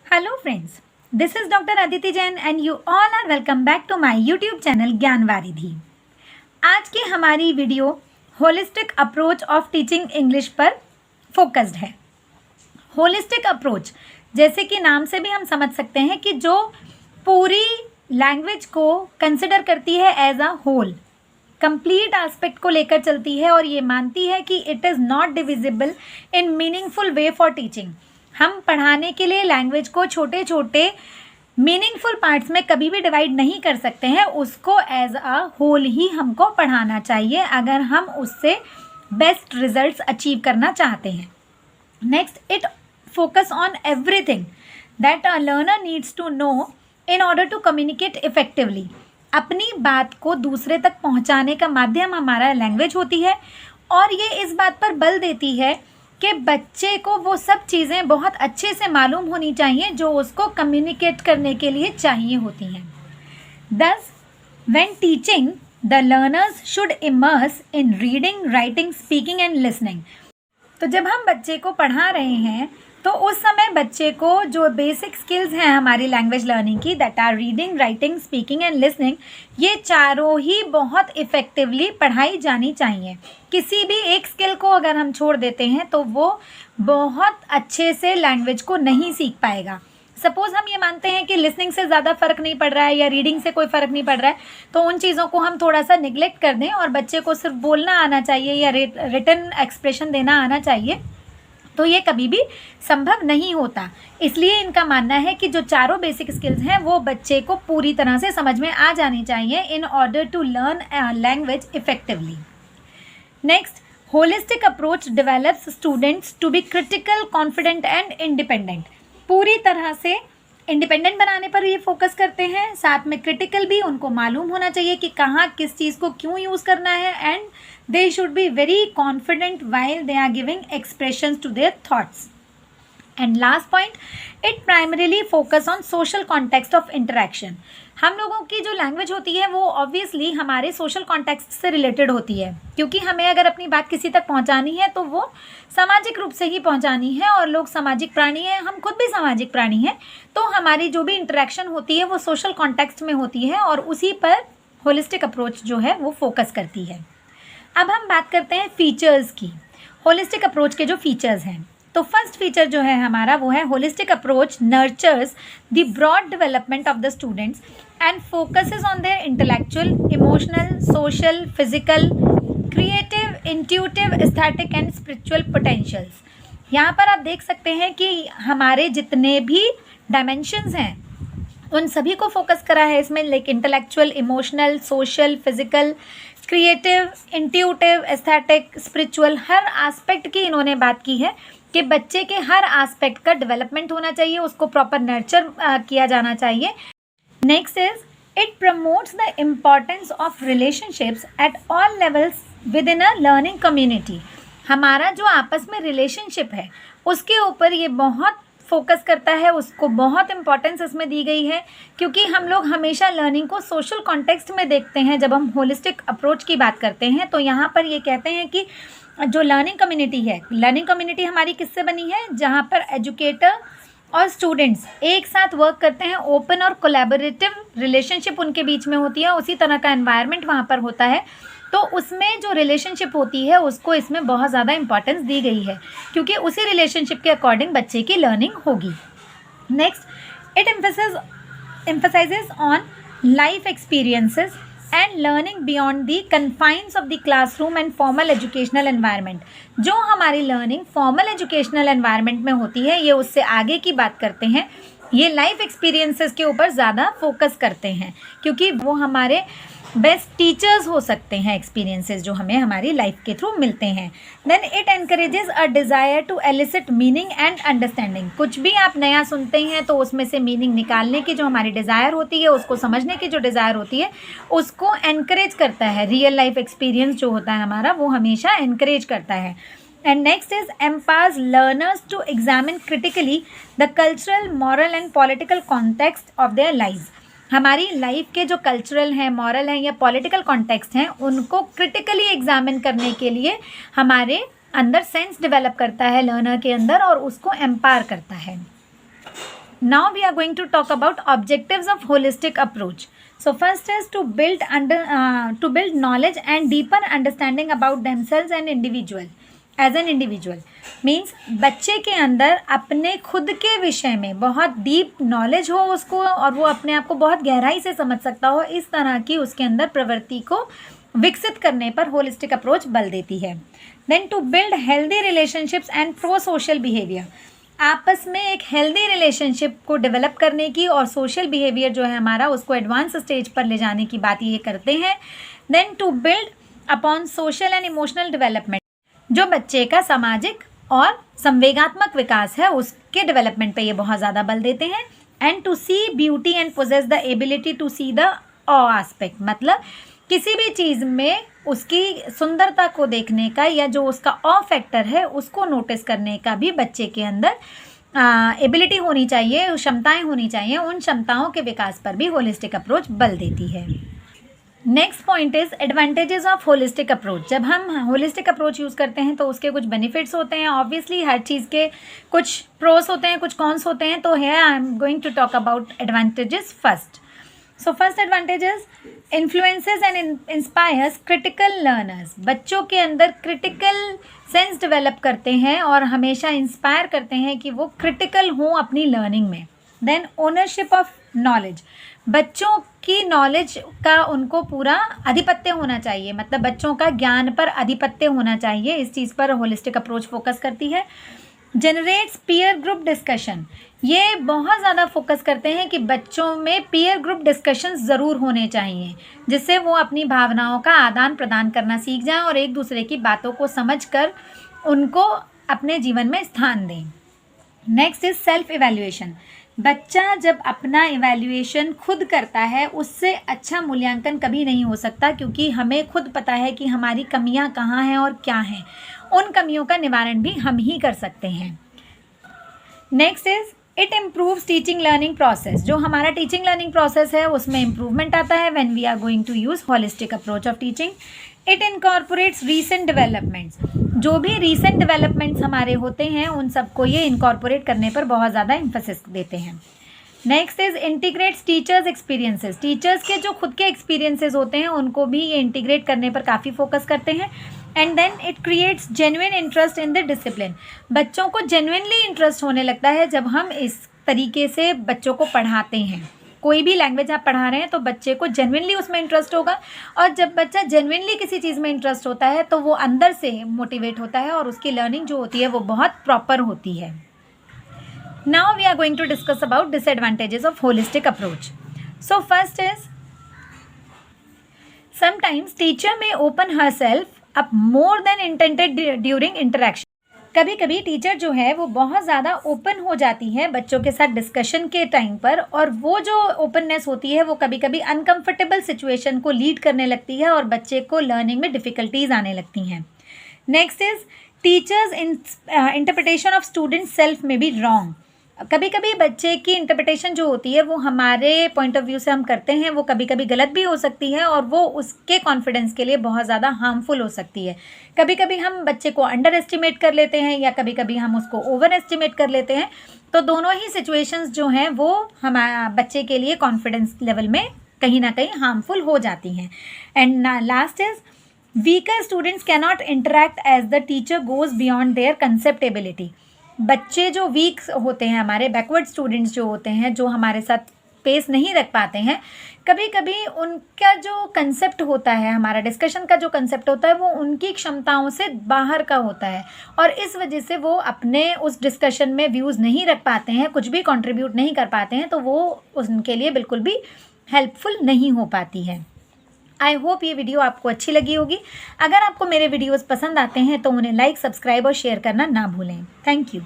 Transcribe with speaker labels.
Speaker 1: Hello friends, this is Dr. Aditi Jain and you all are welcome back to my YouTube channel ज्ञान वारिधि। आज की हमारी video holistic approach of teaching English पर focused है। Holistic approach जैसे कि नाम से भी हम समझ सकते हैं कि जो पूरी लैंग्वेज को कंसिडर करती है as a whole, complete aspect को लेकर चलती है और ये मानती है कि it is not divisible in meaningful way for teaching. हम पढ़ाने के लिए लैंग्वेज को छोटे छोटे मीनिंगफुल पार्ट्स में कभी भी डिवाइड नहीं कर सकते हैं, उसको एज अ होल ही हमको पढ़ाना चाहिए अगर हम उससे बेस्ट रिजल्ट्स अचीव करना चाहते हैं। Next, it focus on everything that a learner needs to know in order to communicate effectively. अपनी बात को दूसरे तक पहुंचाने का माध्यम हमारा लैंग्वेज होती है और ये इस बात पर बल देती है कि बच्चे को वो सब चीज़ें बहुत अच्छे से मालूम होनी चाहिए जो उसको कम्युनिकेट करने के लिए चाहिए होती हैं। Thus, when teaching, the learners should immerse in reading, writing, speaking and listening। तो जब हम बच्चे को पढ़ा रहे हैं तो उस समय बच्चे को जो बेसिक स्किल्स हैं हमारी लैंग्वेज लर्निंग की, that are reading, writing, speaking and listening, ये चारों ही बहुत इफ़ेक्टिवली पढ़ाई जानी चाहिए। किसी भी एक स्किल को अगर हम छोड़ देते हैं तो वो बहुत अच्छे से लैंग्वेज को नहीं सीख पाएगा। सपोज़ हम ये मानते हैं कि लिसनिंग से ज़्यादा फ़र्क नहीं पड़ रहा है या रीडिंग से कोई फ़र्क नहीं पड़ रहा है, तो उन चीज़ों को हम थोड़ा सा निगलेक्ट कर दें और बच्चे को सिर्फ बोलना आना चाहिए या रिटन एक्सप्रेशन देना आना चाहिए, तो ये कभी भी संभव नहीं होता। इसलिए इनका मानना है कि जो चारों बेसिक स्किल्स हैं वो बच्चे को पूरी तरह से समझ में आ जानी चाहिए in order to learn language effectively. Next, holistic approach develops students to be critical, confident and independent. पूरी तरह से इंडिपेंडेंट बनाने पर ये फोकस करते हैं, साथ में क्रिटिकल भी, उनको मालूम होना चाहिए कि कहाँ किस चीज़ को क्यों यूज़ करना है, and they should be very confident while they are giving expressions to their thoughts। And last point, it primarily focus on social context of interaction। हम लोगों की जो लैंग्वेज होती है वो ऑब्वियसली हमारे सोशल कॉन्टेक्स्ट से रिलेटेड होती है, क्योंकि हमें अगर अपनी बात किसी तक पहुंचानी है तो वो सामाजिक रूप से ही पहुंचानी है और लोग सामाजिक प्राणी हैं, हम खुद भी सामाजिक प्राणी हैं, तो हमारी जो भी इंटरेक्शन होती है वो सोशल कॉन्टेक्स्ट में होती है और उसी पर होलिस्टिक अप्रोच जो है वो फोकस करती है। अब हम बात करते हैं फीचर्स की, होलिस्टिक अप्रोच के जो फीचर्स हैं। तो फर्स्ट फीचर जो है हमारा वो है holistic approach nurtures the broad development of the students and focuses on their intellectual, emotional, social, physical, creative, intuitive, aesthetic and spiritual potentials. यहाँ पर आप देख सकते हैं कि हमारे जितने भी डायमेंशंस हैं उन सभी को फोकस करा है इसमें, like intellectual, emotional, social, physical, creative, intuitive, aesthetic, spiritual, हर एस्पेक्ट की इन्होंने बात की है कि बच्चे के हर एस्पेक्ट का डेवलपमेंट होना चाहिए, उसको प्रॉपर नर्चर किया जाना चाहिए। Next is it promotes the importance of relationships at all levels with in a learning community. हमारा जो आपस में रिलेशनशिप है उसके ऊपर ये बहुत फोकस करता है, उसको बहुत इंपॉर्टेंस इसमें दी गई है, क्योंकि हम लोग हमेशा लर्निंग को सोशल कॉन्टेक्स्ट में देखते हैं। जब हम होलिस्टिक अप्रोच की बात करते हैं तो यहाँ पर ये कहते हैं कि जो लर्निंग कम्युनिटी है, लर्निंग कम्युनिटी हमारी किससे बनी है, जहाँ पर एजुकेटर और स्टूडेंट्स एक साथ वर्क करते हैं, ओपन और कोलैबोरेटिव रिलेशनशिप उनके बीच में होती है, उसी तरह का एनवायरनमेंट वहाँ पर होता है। तो उसमें जो रिलेशनशिप होती है उसको इसमें बहुत ज़्यादा इंपॉर्टेंस दी गई है, क्योंकि उसी रिलेशनशिप के अकॉर्डिंग बच्चे की लर्निंग होगी। Next, it emphasizes on life experiences and learning beyond the confines of the classroom and formal educational environment. जो हमारी लर्निंग फॉर्मल एजुकेशनल एनवायरनमेंट में होती है ये उससे आगे की बात करते हैं, ये लाइफ एक्सपीरियंसेस के ऊपर ज़्यादा फोकस करते हैं, क्योंकि वो हमारे बेस्ट टीचर्स हो सकते हैं, एक्सपीरियंसेस जो हमें हमारी लाइफ के थ्रू मिलते हैं। Then it encourages a desire to elicit meaning and understanding. कुछ भी आप नया सुनते हैं तो उसमें से मीनिंग निकालने की जो हमारी डिज़ायर होती है, उसको समझने की जो डिज़ायर होती है, उसको एनकरेज करता है। रियल लाइफ एक्सपीरियंस जो होता है हमारा वो हमेशा एनकरेज करता है। And next is empowers learners to examine critically the cultural, moral and political context of their lives। हमारी लाइफ के जो कल्चरल हैं, मॉरल हैं या पॉलिटिकल कॉन्टेक्स्ट हैं उनको क्रिटिकली एग्जामिन करने के लिए हमारे अंदर सेंस डेवलप करता है लर्नर के अंदर और उसको एम्पावर करता है। Now we are going to talk about objectives of holistic approach. So first is to build knowledge and deeper understanding about themselves and individual as an individual. Means बच्चे के अंदर अपने खुद के विषय में बहुत डीप नॉलेज हो उसको, और वो अपने आप को बहुत गहराई से समझ सकता हो, इस तरह की उसके अंदर प्रवृत्ति को विकसित करने पर होलिस्टिक अप्रोच बल देती है. Then to build healthy relationships and pro social behaviour. आपस में एक हेल्दी रिलेशनशिप को डेवलप करने की और सोशल बिहेवियर जो है हमारा उसको एडवांस स्टेज पर ले जाने की बात ये करते हैं. Then to build upon social and emotional development. जो बच्चे का सामाजिक और संवेगात्मक विकास है उसके डेवलपमेंट पे ये बहुत ज़्यादा बल देते हैं. And to see beauty and possess the ability to see the awe aspect. मतलब किसी भी चीज़ में उसकी सुंदरता को देखने का या जो उसका ऑ फैक्टर है उसको नोटिस करने का भी बच्चे के अंदर एबिलिटी होनी चाहिए, क्षमताएं होनी चाहिए. उन क्षमताओं के विकास पर भी होलिस्टिक अप्रोच बल देती है. Next point is advantages of holistic approach. जब हम होलिस्टिक अप्रोच यूज़ करते हैं तो उसके कुछ बेनिफिट्स होते हैं. ऑब्वियसली हर चीज़ के कुछ प्रोस होते हैं, कुछ कॉन्स होते हैं. तो है I am going to talk about advantages first. So first advantages influences and inspires critical learners. बच्चों के अंदर क्रिटिकल सेंस डेवलप करते हैं और हमेशा इंस्पायर करते हैं कि वो क्रिटिकल हों अपनी लर्निंग में. Then ownership of knowledge. बच्चों की नॉलेज का उनको पूरा आधिपत्य होना चाहिए, मतलब बच्चों का ज्ञान पर आधिपत्य होना चाहिए. इस चीज़ पर होलिस्टिक अप्रोच फोकस करती है. Generates peer group discussion. ये बहुत ज़्यादा फोकस करते हैं कि बच्चों में पीयर ग्रुप डिस्कशंस ज़रूर होने चाहिए जिससे वो अपनी भावनाओं का आदान प्रदान करना सीख जाएं और एक दूसरे की बातों को समझकर उनको अपने जीवन में स्थान दें. Next is self evaluation. बच्चा जब अपना इवैल्यूएशन खुद करता है उससे अच्छा मूल्यांकन कभी नहीं हो सकता, क्योंकि हमें खुद पता है कि हमारी कमियां कहाँ हैं और क्या हैं. उन कमियों का निवारण भी हम ही कर सकते हैं. Next is it improves teaching learning process. जो हमारा टीचिंग लर्निंग प्रोसेस है उसमें इम्प्रूवमेंट आता है when we are going to use holistic approach of teaching. It incorporates recent developments. जो भी रीसेंट डेवलपमेंट्स हमारे होते हैं उन सबको ये इनकॉर्पोरेट करने पर बहुत ज़्यादा एम्फेसिस देते हैं. Next is integrates teachers experiences. Teachers के जो खुद के एक्सपीरियंसेस होते हैं उनको भी ये इंटीग्रेट करने पर काफ़ी फोकस करते हैं. And then it creates genuine interest in the discipline. बच्चों को जेन्युइनली इंटरेस्ट होने लगता है जब हम इस तरीके से बच्चों को पढ़ाते हैं. कोई भी लैंग्वेज आप पढ़ा रहे हैं तो बच्चे को जेन्युइनली उसमें इंटरेस्ट होगा, और जब बच्चा जेन्युइनली किसी चीज़ में इंटरेस्ट होता है तो वो अंदर से मोटिवेट होता है और उसकी लर्निंग जो होती है वो बहुत प्रॉपर होती है. Now we are going to discuss about disadvantages of holistic approach. So first is sometimes teacher may open herself up more than intended during interaction. कभी कभी टीचर जो है वो बहुत ज़्यादा ओपन हो जाती है बच्चों के साथ डिस्कशन के टाइम पर, और वो जो ओपननेस होती है वो कभी कभी अनकंफर्टेबल सिचुएशन को लीड करने लगती है और बच्चे को लर्निंग में डिफ़िकल्टीज आने लगती हैं. Next is teachers interpretation of student self में भी रॉन्ग. कभी कभी बच्चे की इंटरप्रिटेशन जो होती है वो हमारे पॉइंट ऑफ व्यू से हम करते हैं वो कभी कभी गलत भी हो सकती है और वो उसके कॉन्फिडेंस के लिए बहुत ज़्यादा हार्मफुल हो सकती है. कभी कभी हम बच्चे को अंडर एस्टिमेट कर लेते हैं या कभी कभी हम उसको ओवर एस्टिमेट कर लेते हैं. तो दोनों ही सिचुएशंस जो हैं वो हमारे बच्चे के लिए कॉन्फिडेंस लेवल में कहीं ना कहीं हार्मफुल हो जाती हैं. And last is weaker students cannot interact as the teacher goes beyond their conceptability. बच्चे जो वीक होते हैं, हमारे बैकवर्ड स्टूडेंट्स जो होते हैं, जो हमारे साथ पेस नहीं रख पाते हैं, कभी कभी उनका जो कंसेप्ट होता है, हमारा डिस्कशन का जो कंसेप्ट होता है वो उनकी क्षमताओं से बाहर का होता है और इस वजह से वो अपने उस डिस्कशन में व्यूज़ नहीं रख पाते हैं, कुछ भी कंट्रीब्यूट नहीं कर पाते हैं, तो वो उनके लिए बिल्कुल भी हेल्पफुल नहीं हो पाती है. आई होप ये वीडियो आपको अच्छी लगी होगी. अगर आपको मेरे वीडियोस पसंद आते हैं तो उन्हें लाइक, सब्सक्राइब और शेयर करना ना भूलें. Thank you.